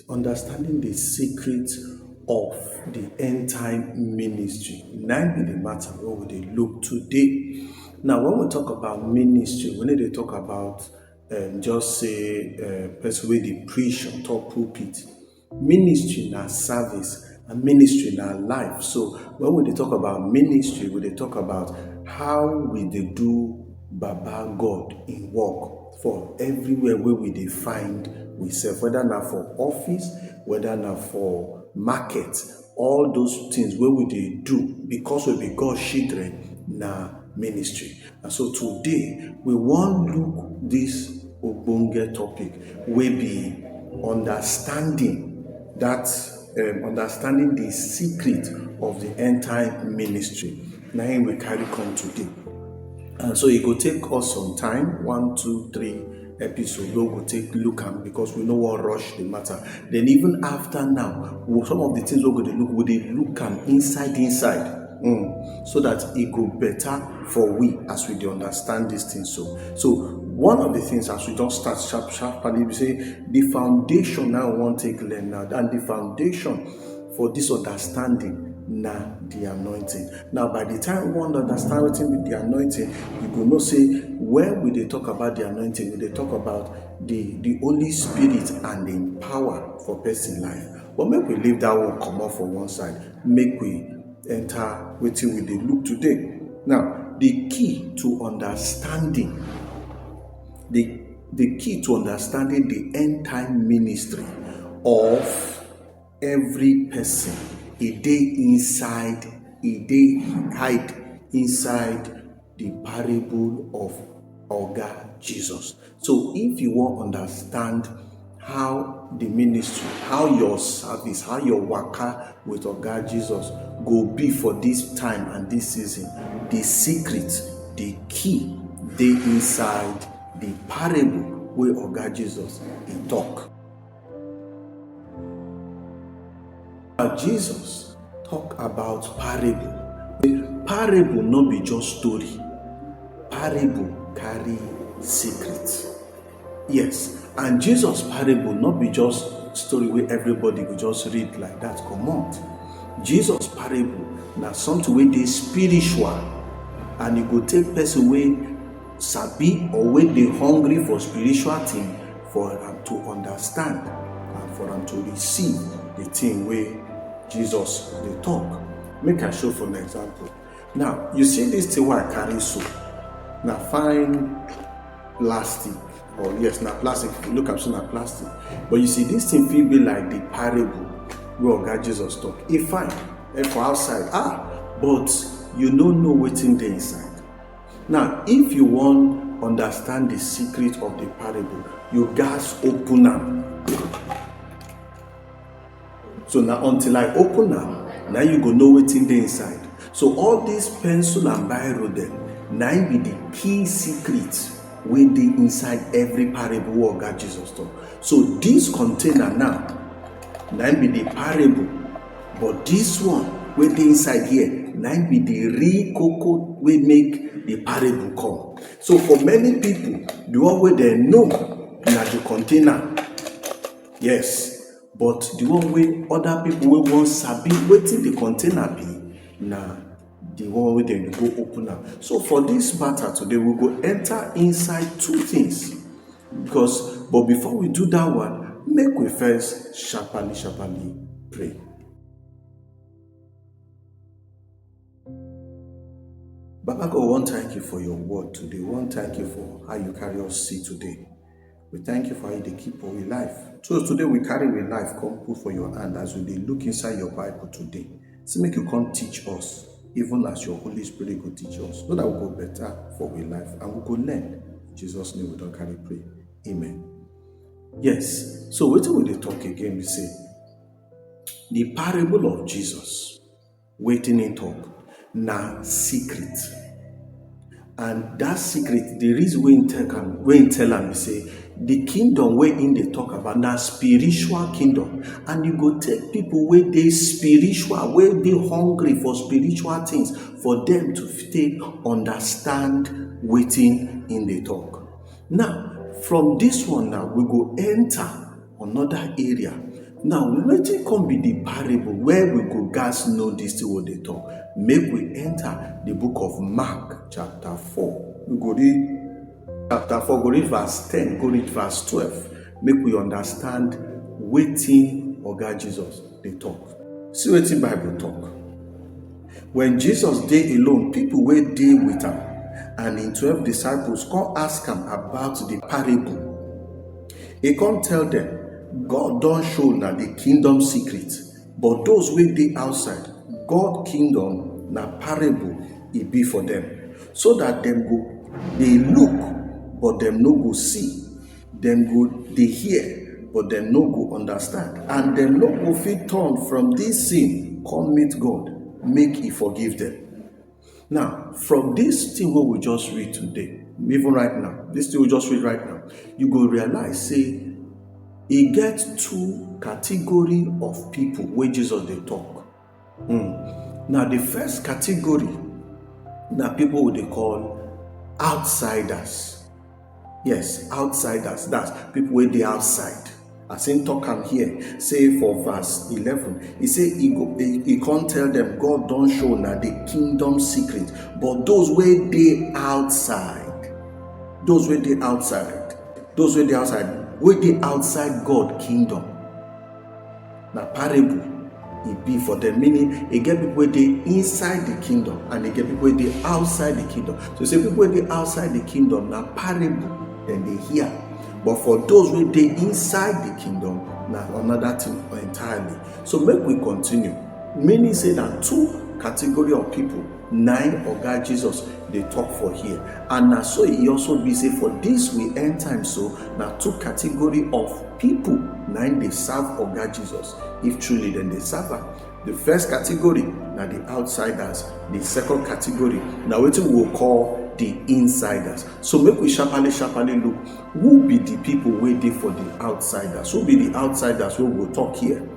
Understanding the secret of the end time ministry. Now be the matter what we dey look today. Now, when we talk about ministry, we need to talk about just say person wey dey preach on top pulpit. Ministry na service and ministry na life. So when we dey talk about ministry, we dey talk about how we dey do Baba God in work for everywhere where we dey find we serve, whether na for office, whether na for market, all those things where we dey do because we be God's children na ministry. And so today we wan look this ogbonge topic wey be understanding understanding the secret of the end time ministry. Na him we carry come today. And so it go take us some time, 1, 2, 3 episodes, we go take look am because we no wan rush the matter. Then even after now, some of the things we go dey look am inside, so that it go better for we as we dey understand these things. So one of the things as we just start sharply, we say the foundation now we wan take learn now, and the foundation for this understanding na the anointing. Now, by the time we want to understand wetin be the anointing, you go know say when we dey talk about the anointing, we dey talk about the Holy Spirit and the power for person life. But make we leave that one comot for one side. Make we enter wetin we dey look today. Now, the key to understanding the end time ministry of every person, e dey hide inside the parable of Oga Jesus. So if you wan understand how the ministry, how your service, how your waka with Oga Jesus go be for this time and this season, the secret, the key dey inside the parable wey Oga Jesus dey talk. Jesus talk about parable. The parable no be just story. Parable carry secret. Yes, and Jesus parable no be just story wey everybody go just read like that comot. Jesus parable na something wey dey spiritual, and e go take person wey sabi or wey dey hungry for spiritual thing for am to understand and for am to receive the thing wey Jesus dey talk. Make I show for an example. Now, you see this thing wey I carry so, na fine plastic, or yes, na plastic. If you look am, so na plastic. But you see, this thing fit be like the parable wey Oga Jesus talk. E fine for outside, but you no know wetin dey inside. Now, if you wan understand the secret of the parable, you gats open am. So now until I open am, now you go know wetin dey inside. So all these pencil and biro dem, na im be the key secret wey dey inside every parable wey Oga Jesus talk. So this container now, na im be the parable, but this one wey dey inside here, na im be the real koko wey make the parable come. So for many people, the one wey dem know na the container, yes. But the one wey other people wey wan sabi wetin the container be, na the one wey dem go open am. So for this matter today, we go enter inside two things. But before we do that one, make we first sharply pray. Baba God, we wan thank you for your word today. We wan thank you for how you carry us see today. We thank you for how you dey keep our life. So today we carry our life come put for your hand as we dey look inside your Bible today. So make you come teach us, even as your Holy Spirit go teach us, so that we go better for our life and we go learn. In Jesus' name we don carry pray. Amen. Yes. So wetin we dey talk again, we say the parable of Jesus, wetin him talk, na secret. And that secret, the reason wey him tell am, be say the kingdom wey him dey talk about na spiritual kingdom, and you go take people wey dey spiritual, wey dey hungry for spiritual things, for them to take understand wetin him dey talk. Now, from this one now, we go enter another area Now, wetin come be the parable where we go gats know this thing wey dey talk? Make we enter the book of Mark chapter 4. We go read chapter 4, go read verse 10, go read verse 12. Make we understand wetin Oga Jesus dey talk. See wetin Bible talk. When Jesus dey alone, people wey dey with am and him 12 disciples come ask am about the parable. He come tell them, God don show na the kingdom secret, but those wey dey outside, God kingdom na parable e be for them, so that them go dey look, but them no go see. Them go dey hear, but them no go understand, and them no go fit turn from this sin come meet God, make he forgive them. Now, from this thing what we just read today, even right now, this thing we just read right now, you go realize, say, e get two category of people where Jesus dey talk. Now, the first category, na people who they call outsiders. Yes, outsiders. That's people where they outside. As in talk am here, say for verse 11, he say he can't tell them God don't show na the kingdom secret, but those where they outside, those where they outside, those where they outside God kingdom. Na parable it be for them, meaning it get people where they inside the kingdom and they get people where they outside the kingdom. So say people where they outside the kingdom, na parable then they hear. But for those where they inside the kingdom, now another thing entirely. So make we continue. Many say that two category of people, 9 Oga Jesus, they talk for here. And now so he also be say for this we end time, so now two category of people, 9 they serve Oga Jesus. If truly then they serve her. The first category, now the outsiders. The second category, now what we will call the insiders. So make we sharply look who be the people waiting for the outsiders. Who be the outsiders who will talk here?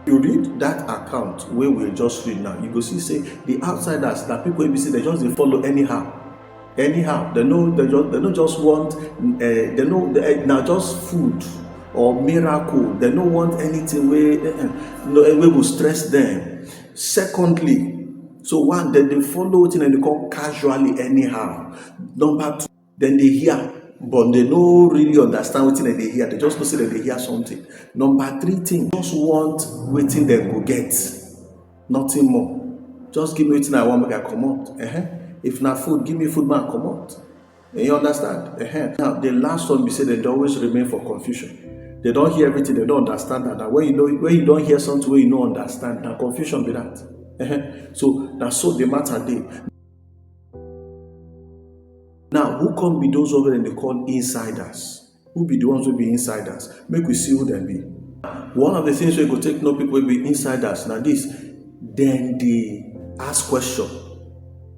You read that account where we just read now, you go see say the outsiders, that people will be say they just they follow anyhow. They don't just want now just food or miracle. They don't want anything where will stress them. Secondly, so one, then they follow it and they call casually anyhow. Number 2, then they hear, but they don't really understand what they hear. They just know say that they hear something. Number 3 thing, just want waiting they go get. Nothing more. Just give me waiting I want, make I come out. If not food, give me food, man, come out. You understand? Now the last one, we say they always remain for confusion. They don't hear everything, they don't understand that. Now when you don't hear something where you don't understand, now confusion be that. So that's so the matter dey. Now, who come be those over and they call insiders? Who be the ones who be insiders? Make we see who they be. One of the things we go take know people will be insiders. Now this, then they ask question.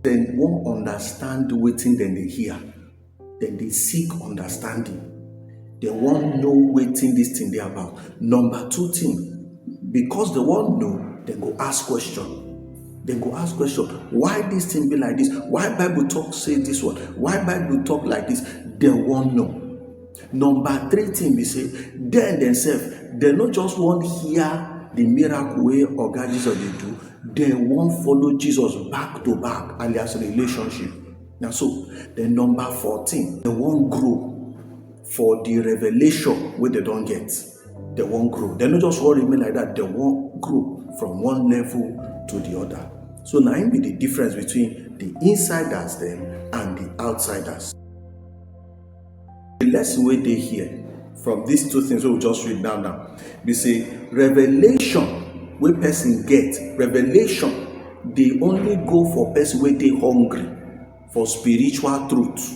Then won't understand waiting, then they hear. Then they seek understanding. They won't know waiting this thing they about. Number 2 thing, because they won't know, they go ask question. Then go ask question, why this thing be like this? Why Bible talk say this one? Why Bible talk like this? They won't know. Number 3 thing be say, then themselves, they not just want hear the miracle way Oga Jesus they do, they won't follow Jesus back to back, alias relationship. Now so, then number 14, they won't grow for the revelation where they don't get. They won't grow. They not just want remain like that, they won't grow from one level to the other. So now it be the difference between the insiders then and the outsiders. The lesson where they hear from these 2 things we will just read down now. We say revelation where person get revelation, they only go for person where they hungry for spiritual truth.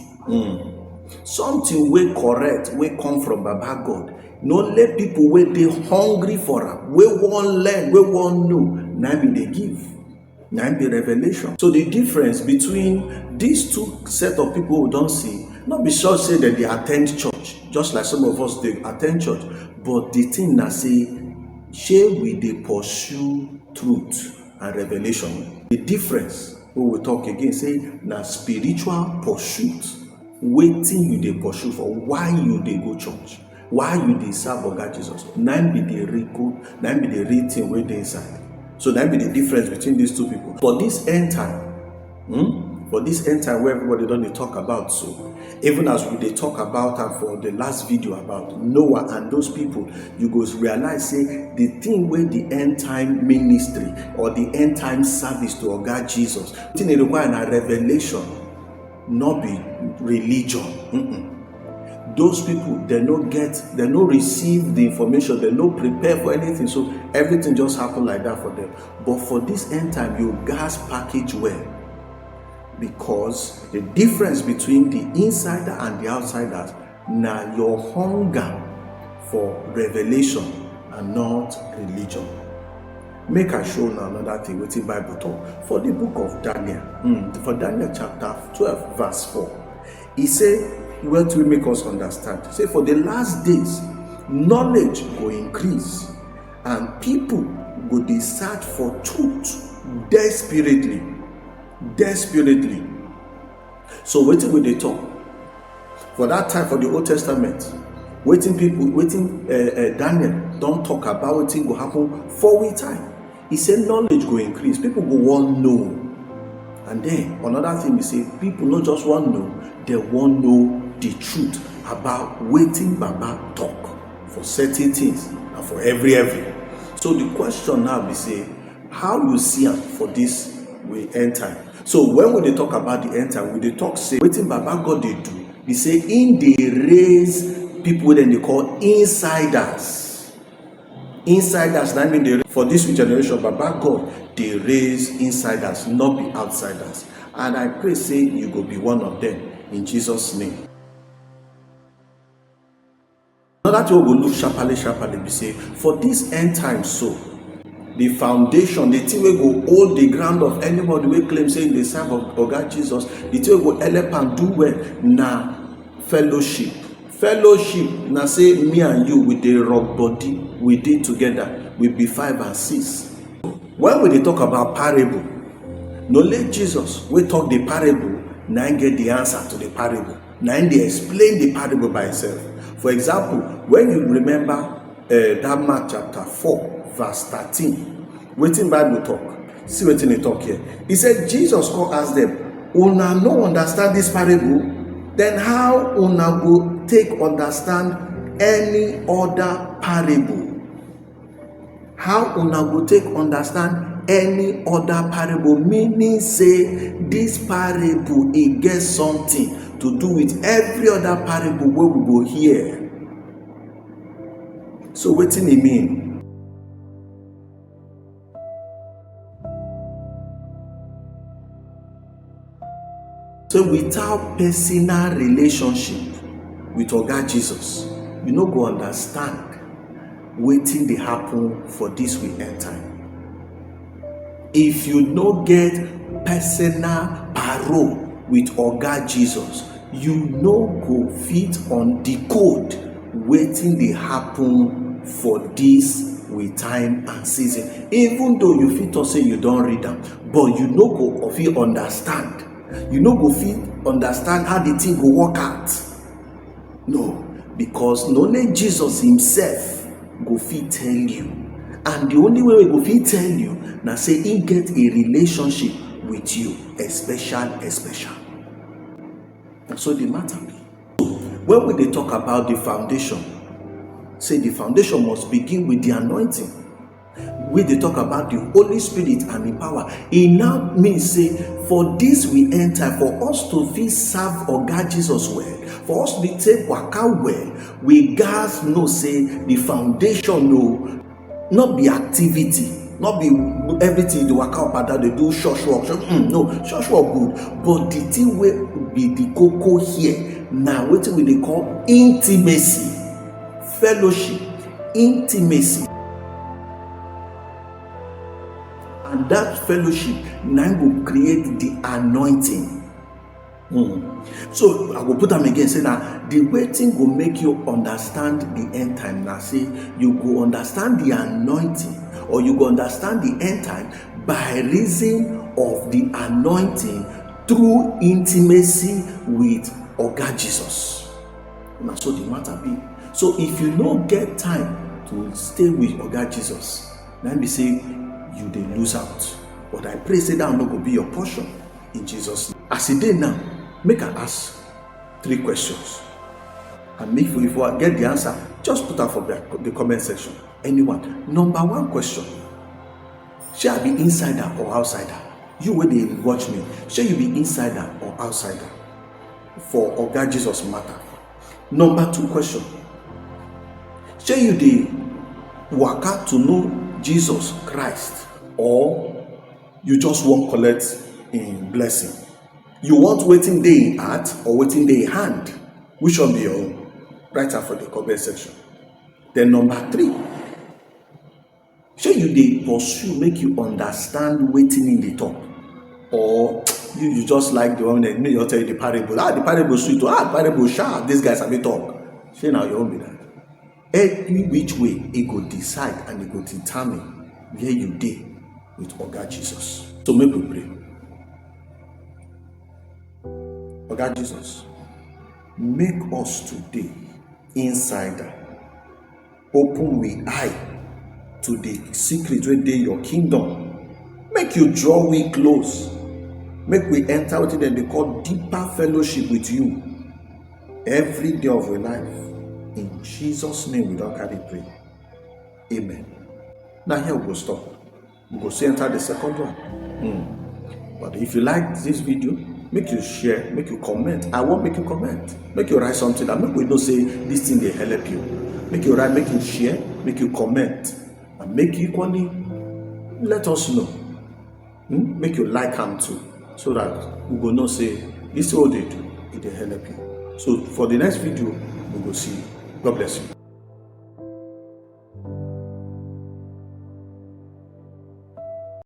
Something where correct, where come from Baba God. No let people where they hungry for am, where one learn, where one know. Now they give. Now be revelation. So the difference between these 2 set of people who don't see, not be sure say that they attend church, just like some of us they attend church, but the thing that say, share we they pursue truth and revelation. The difference we will talk again say na spiritual pursuit. Waiting you they pursue for, why you they go church. Why you dey serve Oga Jesus? Nine be the real good, nine be the real thing wey dey inside. So that be the difference between these two people. For this end time, for this end time where everybody don't dey talk about, so even as we dey talk about and for the last video about Noah and those people, you go realize say the thing where the end time ministry or the end time service to Oga Jesus, the thing they require a revelation, not be religion. Those people, they no receive the information, they no prepare for anything, so everything just happen like that for them. But for this end time, you gas package well, because the difference between the insider and the outsiders, now your hunger for revelation and not religion. Make I show now another thing with the Bible talk for the book of Daniel. For Daniel chapter 12 verse 4, he say, well, to make us understand, say for the last days knowledge will increase and people go dey search for truth desperately. So wetin we dey talk for that time for the Old Testament, Daniel don't talk about wetin go happen for we time. He said knowledge go increase, people go want know. And then another thing we say, people not just want know, they want know the truth about wetin Baba talk for certain things and for every. So the question now be say, how you see am for this way end time? So when we dey talk about the end time, we dey talk say wetin Baba God dey do. He say in dey raise people then they call insiders. Insiders, that mean they, for this generation, Baba God they raise insiders, not be outsiders. And I pray say you go be one of them in Jesus' name. Another thing we will look sharply be say, for this end time, so the foundation, the thing will go hold the ground of anybody will claim saying the serve of Oga Jesus, the thing will go help and do well na fellowship. Fellowship na say me and you with the rock body, we did together, we be 5 and 6. When we dey talk about parable, no let Jesus we talk the parable, now get the answer to the parable. Now they explain the parable by itself. For example, when you remember that Mark chapter 4 verse 13, wetin Bible talk, see wetin they talk here. He said Jesus come ask them, una no understand this parable, then how una go take understand any other parable? How una go take understand any other parable? Meaning say this parable it gets something to do with every other parable where we go hear. So wetin e mean? So without personal relationship with Oga Jesus, you no go understand wetin dey happen for this we end time. If you no get personal parole with Oga Jesus, you no go fit on the code wetin dey happen for this with time and season. Even though you fit talk say you don read am, but you no go fit understand. You no go fit understand how the thing go work out. No, because only Jesus himself go fit tell you, and the only way we go fit tell you na say he get a relationship with you, special. So the matter be, when we dey talk about the foundation, say the foundation must begin with the anointing. We dey talk about the Holy Spirit and the power. It now means say for this we enter, for us to fit serve Oga Jesus well, for us to be take waka well, we gats know say the foundation no, not be activity, not be everything the waka up and down they do church work. No, church work good, but the thing will be the koko here now. Wetin we dey call intimacy, fellowship, intimacy. And that fellowship now will create the anointing. So I will put them again, say now the waiting will make you understand the end time. Now say you go understand the anointing, or you go understand the end time by reason of the anointing through intimacy with Oga Jesus. Now so the matter be, So if you no get time to stay with Oga Jesus, let me say you dey lose out. But I pray say that no go be your portion in Jesus' name. As e dey now, make I ask 3 questions. And if you get the answer, just put am for the comment section. Anyone. Number 1 question. Shall I be insider or outsider? You wey dey watch me, shall you be insider or outsider for Oga Jesus matter? Number 2 question. Shall you dey waka to know Jesus Christ, or you just wan collect in blessing? You want wetin dey in heart or wetin dey in hand? Which one be your own? Write am for the comment section. Then number 3. Shey you dey pursue make you understand wetin im dey talk, or you just like the one that make you tell you the parable. The parable sweet. The parable sharp. These guys sabi talk. Shey na your own be that? Every which way e go decide and e go determine where you dey with Oga Jesus. So make we pray. Oga Jesus, make us today insider. Open we eye to the secret wey dey your kingdom. Make you draw we close. Make we enter wetin dem dey call deeper fellowship with you every day of our life. In Jesus' name we don carry pray. Amen. Now here we go stop. We go see enter the second one. But if you like this video, make you share, make you comment. I want make you comment. Make you write something that make we know say this thing dey help you. Make you write, make you share, make you comment, and make you equally let us know. Make you like am too, so that we go know say this is what they do, it dey help you. So for the next video, we go see you. God bless you.